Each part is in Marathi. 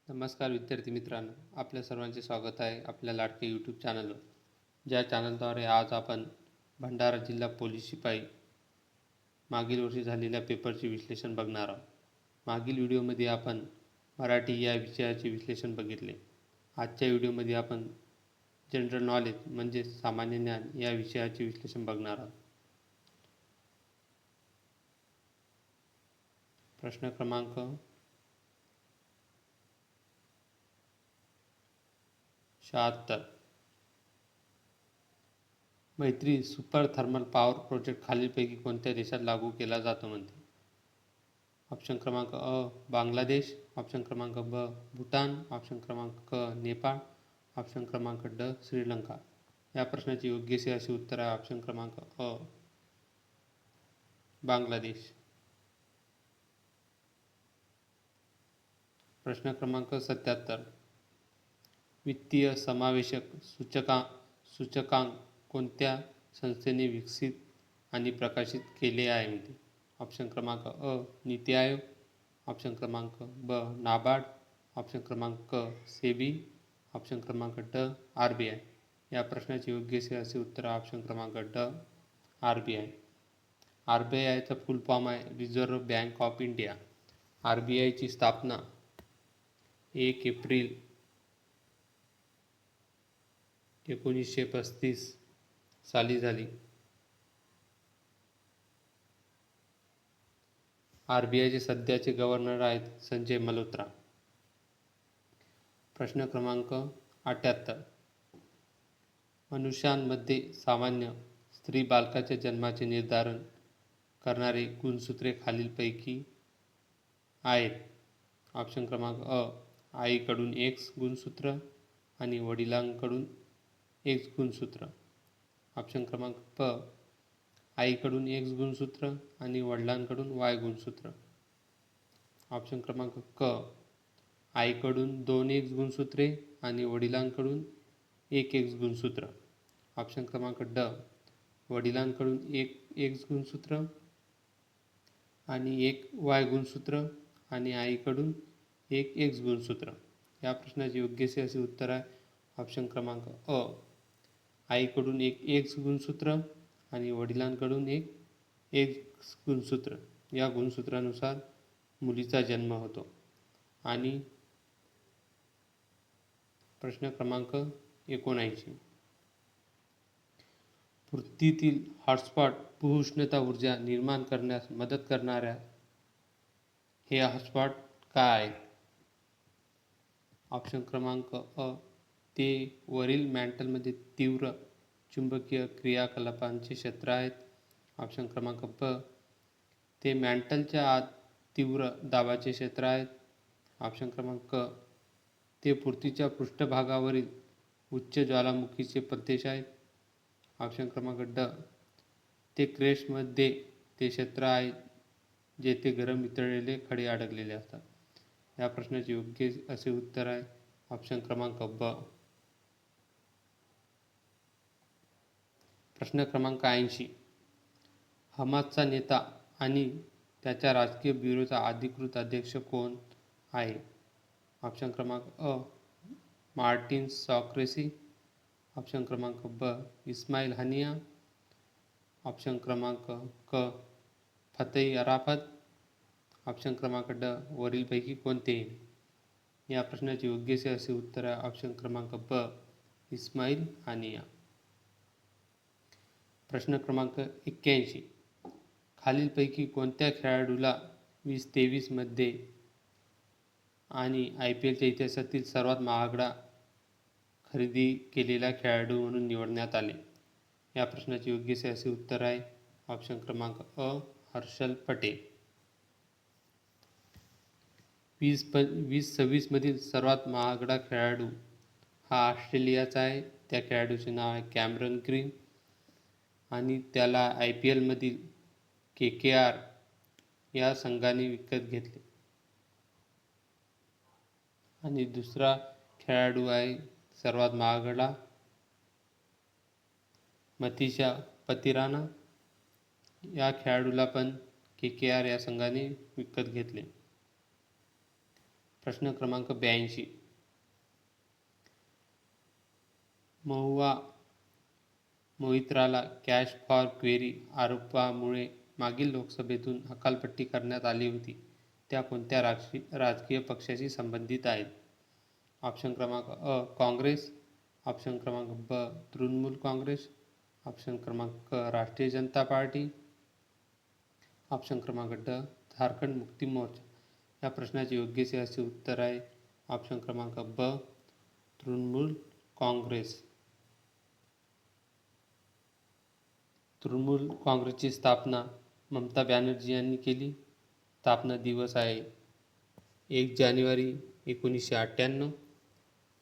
नमस्कार विद्यार्थी मित्रांनो, आपल्या सर्वांचे स्वागत आहे आपल्या लाडके यूट्यूब चॅनलवर. ज्या चॅनलद्वारे आज आपण भंडारा जिल्हा पोलीस शिपाई मागील वर्षी झालेल्या पेपरचे विश्लेषण बघणार आहोत. मागील व्हिडिओमध्ये आपण मराठी या विषयाचे विश्लेषण बघितले. आजच्या व्हिडिओमध्ये आपण जनरल नॉलेज म्हणजे सामान्य ज्ञान या विषयाचे विश्लेषण बघणार आहोत. प्रश्न क्रमांक 76. मैत्री सुपर थर्मल पॉवर प्रोजेक्ट खालीलपैकी कोणत्या देशात लागू केला जातो म्हणते. ऑप्शन क्रमांक अ बांगलादेश, ऑप्शन क्रमांक ब भूटान, ऑप्शन क्रमांक क नेपाळ, ऑप्शन क्रमांक ड श्रीलंका. या प्रश्नाची योग्य असे उत्तर आहे ऑप्शन क्रमांक अ बांगलादेश. प्रश्न क्रमांक 77. वित्तीय समावेशक सूचकांक कोणत्या संस्थेने विकसित आणि प्रकाशित केले आहे म्हणते. ऑप्शन क्रमांक अ नीती आयोग, ऑप्शन क्रमांक ब नाबार्ड, ऑप्शन क्रमांक क सेबी, ऑप्शन क्रमांक ड RBI. या प्रश्नाचे योग्य असे उत्तर ऑप्शन क्रमांक ड RBI. RBIचा फुल फॉर्म आहे रिझर्व्ह बँक ऑफ इंडिया. RBIची स्थापना 1 एप्रिल 1935 साली झाली. RBIचे सध्याचे गव्हर्नर आहेत संजय मल्होत्रा. प्रश्न क्रमांक 78. मनुष्यांमध्ये सामान्य स्त्री बालकाच्या जन्माचे निर्धारण करणारे गुणसूत्रे खालीलपैकी आहेत. ऑप्शन क्रमांक अ आईकडून X गुणसूत्र आणि वडिलांकडून X गुणसूत्र, ऑप्शन क्रमांक प आईकडून X गुणसूत्र आणि वडिलांकडून Y गुणसूत्र, ऑप्शन क्रमांक क आईकडून 2X गुणसूत्रे आणि वडिलांकडून 1X गुणसूत्र, ऑप्शन क्रमांक ड वडिलांकडून 1X गुणसूत्र आणि 1Y गुणसूत्र आणि आईकडून 1X गुणसूत्र. या प्रश्नाचे योग्य असे उत्तर आहे ऑप्शन क्रमांक अ आईकडून 1X गुणसूत्र आणि वडिलांकडून 1X गुणसूत्र. या गुणसूत्रानुसार मुलीचा जन्म होतो. आणि प्रश्न क्रमांक 79. पृथ्वीतील हॉटस्पॉट भूउष्णता ऊर्जा निर्माण करण्यास मदत करणाऱ्या हे हॉटस्पॉट काय आहेत. ऑप्शन क्रमांक अ ते वरील मॅन्टलमध्ये तीव्र चुंबकीय क्रियाकलापांचे क्षेत्र आहेत. ऑप्शन क्रमांक ब ते मॅन्टलच्या आत तीव्र दाबाचे क्षेत्र आहेत. ऑप्शन क्रमांक क ते पृथ्वीच्या पृष्ठभागावरील उच्च ज्वालामुखीचे प्रदेश आहेत. ऑप्शन क्रमांक ड ते क्रेस्टमध्ये ते क्षेत्र आहे जेथे गरम वितळलेले खडे अडकलेले असतात. या प्रश्नाचे योग्य असे उत्तर आहे ऑप्शन क्रमांक ब. प्रश्न क्रमांक 80. हमासचा नेता आणि त्याच्या राजकीय ब्युरोचा अधिकृत अध्यक्ष कोण आहे. ऑप्शन क्रमांक अ मार्टिन सॉक्रेसी, ऑप्शन क्रमांक ब इस्माईल हनिया, ऑप्शन क्रमांक क फतेह अराफत, ऑप्शन क्रमांक ड वरीलपैकी कोणतेही. या प्रश्नाचे योग्य असे उत्तर आहे ऑप्शन क्रमांक ब इस्माईल हनिया. प्रश्न क्रमांक 81. खालीलपैकी कोणत्या खेळाडूला 2023 मध्ये आणि IPLच्या इतिहासातील सर्वात महागडा खरेदी केलेला खेळाडू म्हणून निवडण्यात आले. या प्रश्नाचे योग्य असे उत्तर आहे ऑप्शन क्रमांक अ हर्षल पटेल. 2026 मधील सर्वात महागडा खेळाडू हा ऑस्ट्रेलियाचा आहे. त्या खेळाडूचे नाव आहे कॅमरन ग्रीन आणि त्याला IPL मधील KKR या संघाने विकत घेतले. आणि दुसरा खेळाडू आहे सर्वात महागडा मतीशा पतिराना. या खेळाडूला पण KKR या संघाने विकत घेतले. प्रश्न क्रमांक 82. महुआ मोइत्राला कॅश फॉर क्वेरी आरोपामुळे मागील लोकसभेतून हकालपट्टी करण्यात आली होती. त्या कोणत्या राजकीय पक्षाशी संबंधित आहेत? ऑप्शन क्रमांक अ काँग्रेस, ऑप्शन क्रमांक ब तृणमूल काँग्रेस, ऑप्शन क्रमांक क राष्ट्रीय जनता पार्टी, ऑप्शन क्रमांक ड झारखंड मुक्ती मोर्चा. या प्रश्नाचे योग्यचे असे उत्तर आहे ऑप्शन क्रमांक ब तृणमूल काँग्रेस. तृणमूल काँग्रेसची स्थापना ममता बॅनर्जी यांनी केली. स्थापना दिवस आहे 1 जानेवारी 1998.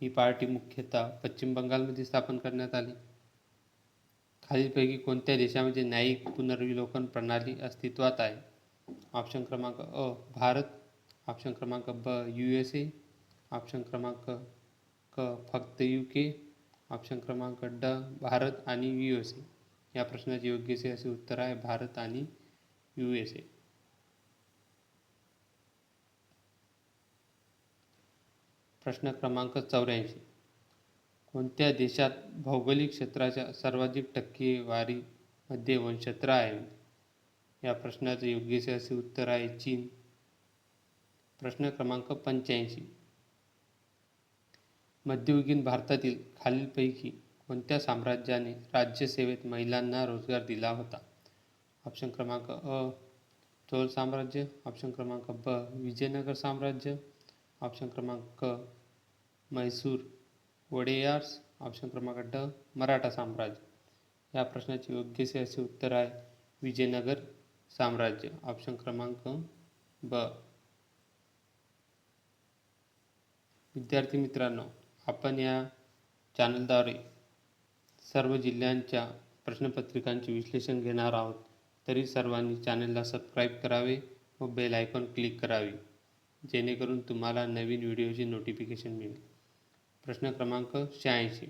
ही पार्टी मुख्यतः पश्चिम बंगालमध्ये स्थापन करण्यात आली. खालीलपैकी कोणत्या देशामध्ये न्यायिक पुनर्विलोकन प्रणाली अस्तित्वात आहे? ऑप्शन क्रमांक अ भारत, ऑप्शन क्रमांक ब USA, ऑप्शन क्रमांक क फक्त UK, ऑप्शन क्रमांक ड भारत आणि USA. या प्रश्नाचे योग्यचे असे उत्तर आहे भारत आणि USA. प्रश्न क्रमांक 84. कोणत्या देशात भौगोलिक क्षेत्राच्या सर्वाधिक टक्केवारीमध्ये वनक्षेत्र आहे? या प्रश्नाचे योग्यचे असे उत्तर आहे चीन. प्रश्न क्रमांक 85. मध्ययुगीन भारतातील खालीलपैकी कोणत्या साम्राज्याने राज्यसेवेत महिलांना रोजगार दिला होता? ऑप्शन क्रमांक अ चोल साम्राज्य, ऑप्शन क्रमांक ब विजयनगर साम्राज्य, ऑप्शन क्रमांक क म्हैसूर वडेयार्स, ऑप्शन क्रमांक ड मराठा साम्राज्य. या प्रश्नाचे योग्यचे असे उत्तर आहे विजयनगर साम्राज्य, ऑप्शन क्रमांक ब. विद्यार्थी मित्रांनो, आपण या चॅनलद्वारे सर्व जिल्ह्यांच्या प्रश्नपत्रिकांचे विश्लेषण घेणार आहोत. तरी सर्वांनी चॅनलला सबस्क्राईब करावे व बेल आयकॉन क्लिक करावे, जेणेकरून तुम्हाला नवीन व्हिडिओची नोटिफिकेशन मिळेल. प्रश्न क्रमांक 86.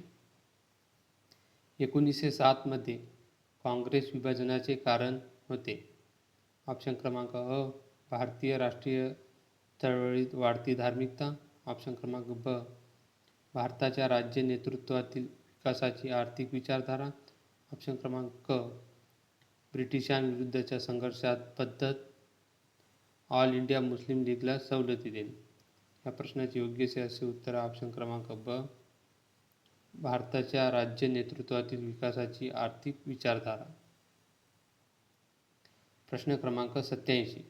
1907 मध्ये काँग्रेस विभाजनाचे कारण होते? ऑप्शन क्रमांक अ भारतीय राष्ट्रीय चळवळीत वाढती धार्मिकता, ऑप्शन क्रमांक ब भारताच्या राज्य नेतृत्वातील विकासाची आर्थिक विचारधारा, ऑप्शन क्रमांक क ब्रिटिशांविरुद्धच्या संघर्षात पद्धत, ऑल इंडिया मुस्लिम लीगला सवलती देणे. या प्रश्नाचे योग्यचे असे उत्तर ऑप्शन क्रमांक ब भारताच्या राज्य नेतृत्वातील विकासाची आर्थिक विचारधारा. प्रश्न क्रमांक 87.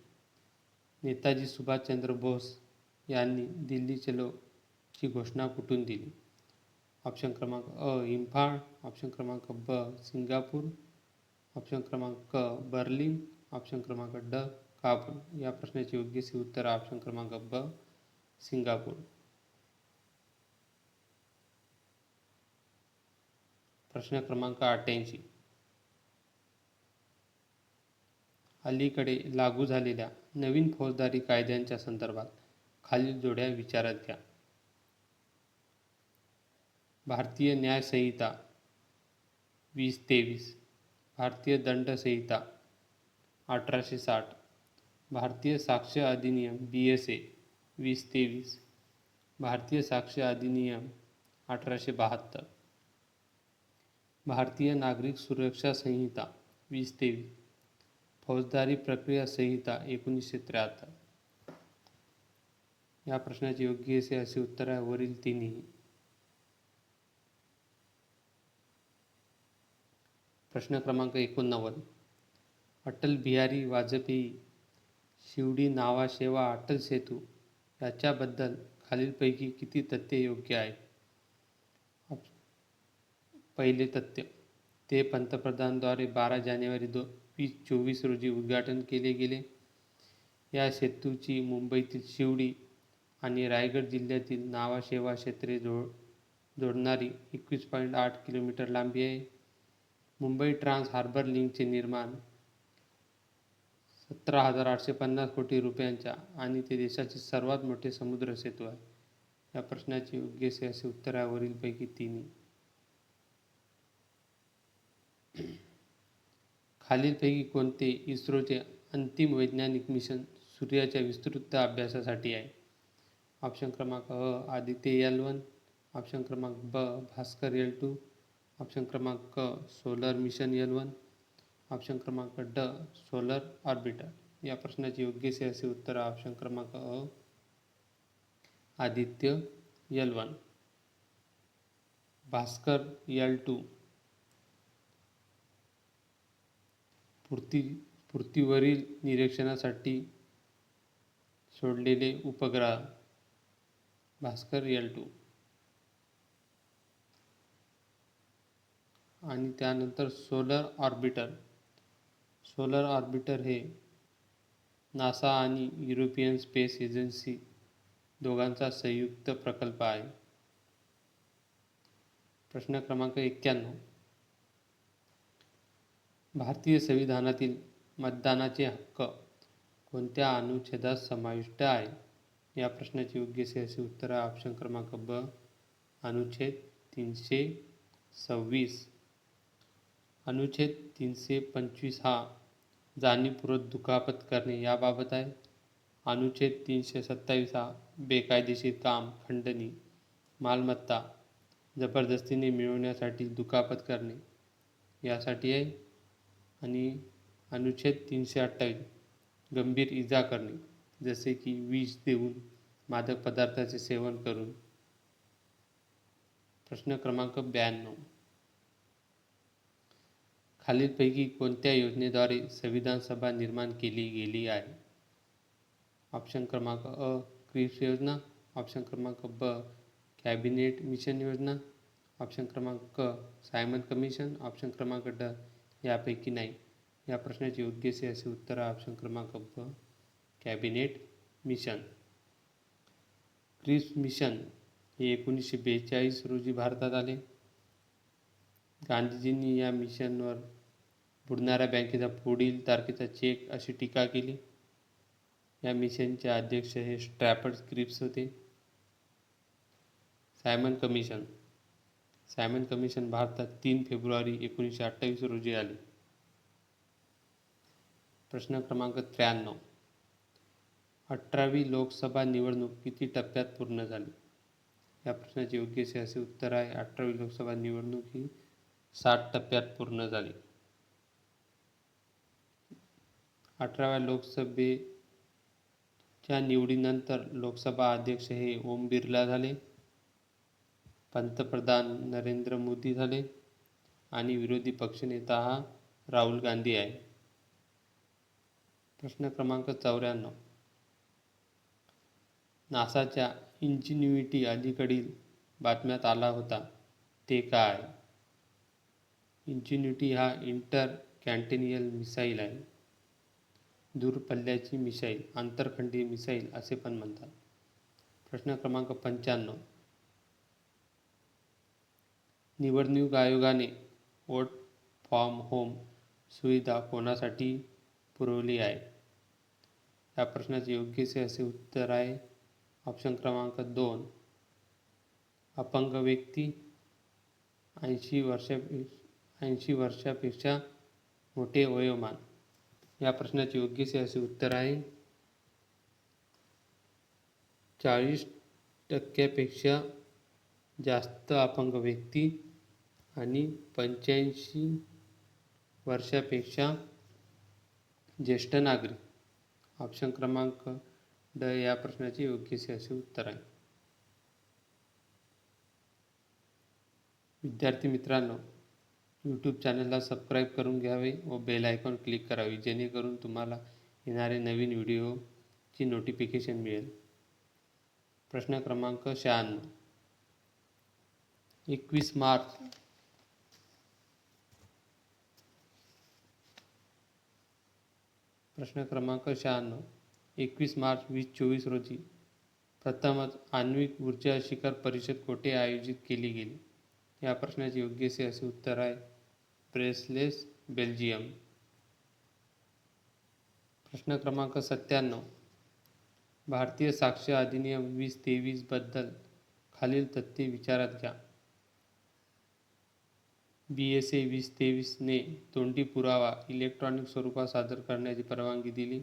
नेताजी सुभाषचंद्र बोस यांनी दिल्ली चलो ची घोषणा कुठून दिली? ऑप्शन क्रमांक अ इम्फाळ, ऑप्शन क्रमांक ब सिंगापूर, ऑप्शन क्रमांक क बर्लिन, ऑप्शन क्रमांक ड काबूल. या प्रश्नाचे योग्यचे उत्तर ऑप्शन क्रमांक ब सिंगापूर. प्रश्न क्रमांक 88. अलीकडे लागू झालेल्या नवीन फौजदारी कायद्यांच्या संदर्भात खालील जोड्या विचारात घ्या. भारतीय न्याय संहिता 2023, भारतीय दंड संहिता 1860, भारतीय साक्ष्य अधिनियम BSA 2023, भारतीय साक्ष्य अधिनियम 1872, भारतीय नागरिक सुरक्षा संहिता 2023, फौजदारी प्रक्रिया संहिता 1973. या प्रश्नाचे योग्य असे उत्तर आहे वरील तिन्ही. प्रश्न क्रमांक 89. अटल बिहारी वाजपेयी शिवडी नावा शेवा अटल सेतू याच्याबद्दल खालीलपैकी किती तथ्ये योग्य आहेत? पहिले तथ्य, ते पंतप्रधानांद्वारे 12 जानेवारी 2024 रोजी उद्घाटन केले गेले. या सेतूची मुंबईतील शिवडी आणि रायगड जिल्ह्यातील नावा शेवा क्षेत्रे जोडणारी 21.8 किलोमीटर लांबी आहे. मुंबई ट्रान्स हार्बर लिंकचे निर्माण 17,850 कोटी रुपयांच्या आणि ते देशाचे सर्वात मोठे समुद्र सेतू आहे. या प्रश्नाचे योग्य असे उत्तर आहे वरीलपैकी तिन्ही. खालीलपैकी कोणते इस्रोचे अंतिम वैज्ञानिक मिशन सूर्याच्या विस्तृत अभ्यासासाठी आहे? ऑप्शन क्रमांक अ आदित्य L1, ऑप्शन क्रमांक ब भास्कर L2, ऑप्शन क्रमांक क सोलर मिशन L1, ऑप्शन क्रमांक ड सोलर ऑर्बिटर. या प्रश्नाचे योग्य असे उत्तर ऑप्शन क्रमांक अ आदित्य L1. भास्कर L2 पृथ्वीवरील निरीक्षणासाठी सोडलेले उपग्रह. भास्कर L2. आणि त्यानंतर सोलर ऑर्बिटर. सोलर ऑर्बिटर हे नासा आणि युरोपियन स्पेस एजन्सी दोघांचा संयुक्त प्रकल्प आहे. प्रश्न क्रमांक 91. भारतीय संविधानातील मतदानाचे हक्क कोणत्या अनुच्छेदात समाविष्ट आहे? या प्रश्नाचे योग्य असे उत्तर आहे ऑप्शन क्रमांक ब अनुच्छेद 326. अनुच्छेद 325 हा जाणीवपूर्वक दुखापत करणे याबाबत आहे. अनुच्छेद 327 हा बेकायदेशीर काम, खंडणी, मालमत्ता जबरदस्तीने मिळवण्यासाठी दुखापत करणे यासाठी आहे. आणि अनुच्छेद 328 गंभीर इजा करणे, जसे की विष देऊन, मादक पदार्थाचे सेवन करून. प्रश्न क्रमांक 92. खालीलपैकी कोणत्या योजनेद्वारे संविधान सभा निर्माण केली गेली आहे? ऑप्शन क्रमांक अ क्रिप्स योजना, ऑप्शन क्रमांक ब कॅबिनेट मिशन योजना, ऑप्शन क्रमांक क सायमन कमिशन, ऑप्शन क्रमांक ड यापैकी नाही. या प्रश्नाचे योग्य असे उत्तर आहे ऑप्शन क्रमांक ब कॅबिनेट मिशन. क्रिप्स मिशन हे 1942 रोजी भारतात आले. गांधीजींनी या मिशनवर बुडणाऱ्या बँकेचा पुढील तारखेचा चेक अशी टीका केली. या मिशनचे अध्यक्ष हे स्ट्रॅफर्ड क्रिप्स होते. Simon commission. सायमन कमिशन भारतात 3 फेब्रुवारी 1928 रोजी आले. प्रश्न क्रमांक 93. 18वी लोकसभा निवडणूक किती टप्प्यात पूर्ण झाली? या प्रश्नाचे योग्य असे उत्तर आहे 18वी लोकसभा निवडणूक ही 60 टप्प्यात पूर्ण झाली. 18व्या लोकसभेच्या निवडीनंतर लोकसभा अध्यक्ष हे ओम बिर्ला झाले, पंतप्रधान नरेंद्र मोदी झाले आणि विरोधी पक्षनेता हा राहुल गांधी आहे. प्रश्न क्रमांक 94. नासाच्या इंजिन्युइटी अलीकडील बातम्यात आला होता ते काय? इंजिन्युइटी हा इंटर कॉन्टिनेंटल मिसाईल आहे. दूरपल्ल्याची मिसाईल, आंतरखंडीय मिसाईल असे पण म्हणतात. प्रश्न क्रमांक 95. निवडणूक आयोगाने वोट फ्रॉम होम सुविधा कोणासाठी पुरवली आहे? या प्रश्नाचे योग्य असे उत्तर आहे ऑप्शन क्रमांक 2 अपंग व्यक्ती, 80 वर्षापेक्षा मोठे वयोमान. या प्रश्नाचे योग्य असे उत्तर आहे 40% जास्त अपंग व्यक्ती आणि 85 वर्षापेक्षा ज्येष्ठ नागरिक. ऑप्शन क्रमांक ड या प्रश्नाचे योग्य असे उत्तर आहे. विद्यार्थी मित्रांनो, यूट्यूब चॅनलला सबस्क्राईब करून घ्यावे व बेल आयकॉन क्लिक करावी, जेणेकरून तुम्हाला येणारे नवीन व्हिडिओची नोटिफिकेशन मिळेल. प्रश्न क्रमांक 96. 21 मार्च प्रश्न क्रमांक 96. 21 मार्च 2024 रोजी प्रथमच आण्विक ऊर्जा शिखर परिषद कोठे आयोजित केली गेली? या प्रश्नाचे योग्य असे उत्तर आहे ब्रसेल्स, बेल्जियम. प्रश्न क्रमांक 97. भारतीय साक्ष अधिनियम 2023 बद्दल खालील तथ्ये विचारात घ्या. BSA 2023 ने तोंडी पुरावा इलेक्ट्रॉनिक स्वरूपात सादर करण्याची परवानगी दिली.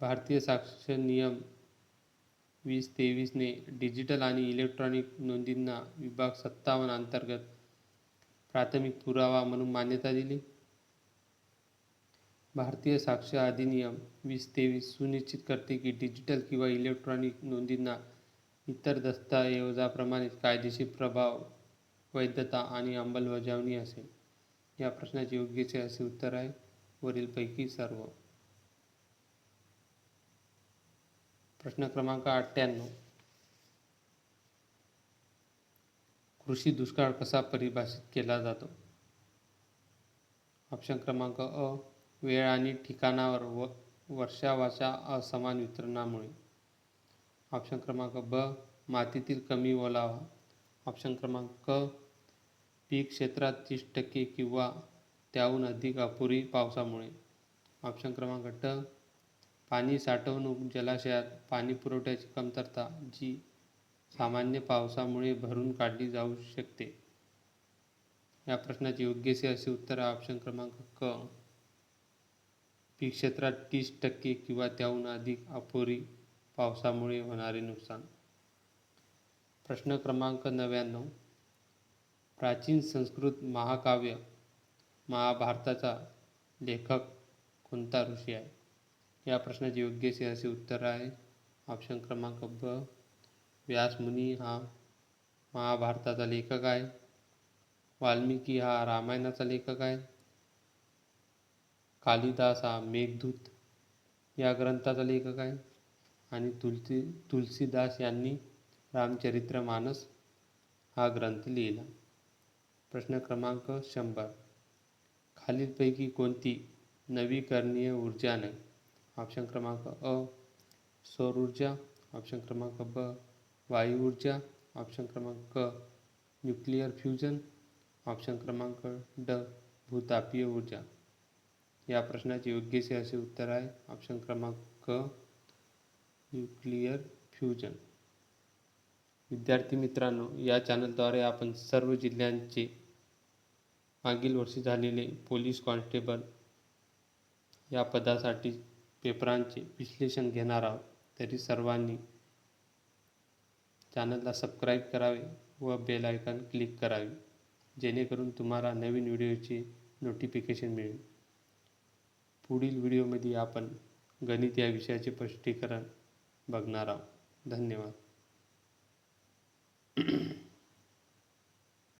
भारतीय साक्ष नियम 2023ने डिजिटल आणि इलेक्ट्रॉनिक नोंदींना विभाग 57 अंतर्गत प्राथमिक पुरावा म्हणून मान्यता दिली. भारतीय साक्ष अधिनियम 2023 सुनिश्चित करते की डिजिटल किंवा इलेक्ट्रॉनिक नोंदींना इतर दस्तऐवजाप्रमाणेच कायदेशीर प्रभाव, वैधता आणि अंमलबजावणी असेल. या प्रश्नाचे योग्यचे असे उत्तर आहे वरीलपैकी सर्व. प्रश्न क्रमांक 98. कृषी दुष्काळ कसा परिभाषित केला जातो? ऑप्शन क्रमांक अ, वेळ आणि ठिकाणावर वर्षावाच्या असमान वितरणामुळे. ऑप्शन क्रमांक ब, मातीतील कमी ओलावा. ऑप्शन क्रमांक क, पीक क्षेत्रात 30% किंवा त्याहून अधिक अपुरी पावसामुळे. ऑप्शन क्रमांक ड, पाणी साठवणूक जलाशयात पाणी पुरवठ्याची कमतरता जी सामान्य पावसामुळे भरून काढली जाऊ शकते. या प्रश्नाचे योग्यसे असे उत्तर आहे ऑप्शन क्रमांक क, पीक क्षेत्रात 30% किंवा त्याहून अधिक अपुरी पावसामुळे होणारे नुकसान. प्रश्न क्रमांक 99. प्राचीन संस्कृत महाकाव्य महाभारताचा लेखक कोणता ऋषी आहे? या प्रश्नाचे योग्यसे असे उत्तर आहे ऑप्शन क्रमांक ब, व्यासमुनी हा महाभारताचा लेखक आहे. वाल्मिकी हा रामायणाचा लेखक आहे. कालिदास हा मेघदूत या ग्रंथाचा लेखक आहे. आणि तुलसीदास यांनी रामचरितमानस हा ग्रंथ लिहिला. प्रश्न क्रमांक 100. खालीलपैकी कोणती नवीकरणीय ऊर्जा नाही? ऑप्शन क्रमांक अ, सौर ऊर्जा. ऑप्शन क्रमांक ब, वायू ऊर्जा. ऑप्शन क्रमांक क, न्यूक्लिअर फ्युजन. ऑप्शन क्रमांक ड, भूतापीय ऊर्जा. या प्रश्नाचे योग्यसे असे उत्तर आहे ऑप्शन क्रमांक क, न्यूक्लिअर फ्युजन. विद्यार्थी मित्रांनो, या चॅनलद्वारे आपण सर्व जिल्ह्यांचे मागील वर्षी झालेले पोलीस कॉन्स्टेबल या पदासाठी पेपरांचे विश्लेषण घेणार आहोत. तरी सर्वांनी चॅनलला सबस्क्राईब करावे व बेल आयकॉन क्लिक करावे, जेणेकरून तुम्हाला नवीन व्हिडिओचे नोटिफिकेशन मिळेल. पुढील व्हिडिओमध्ये आपण गणित या विषयाचे स्पष्टीकरण बघणार आहोत. धन्यवाद.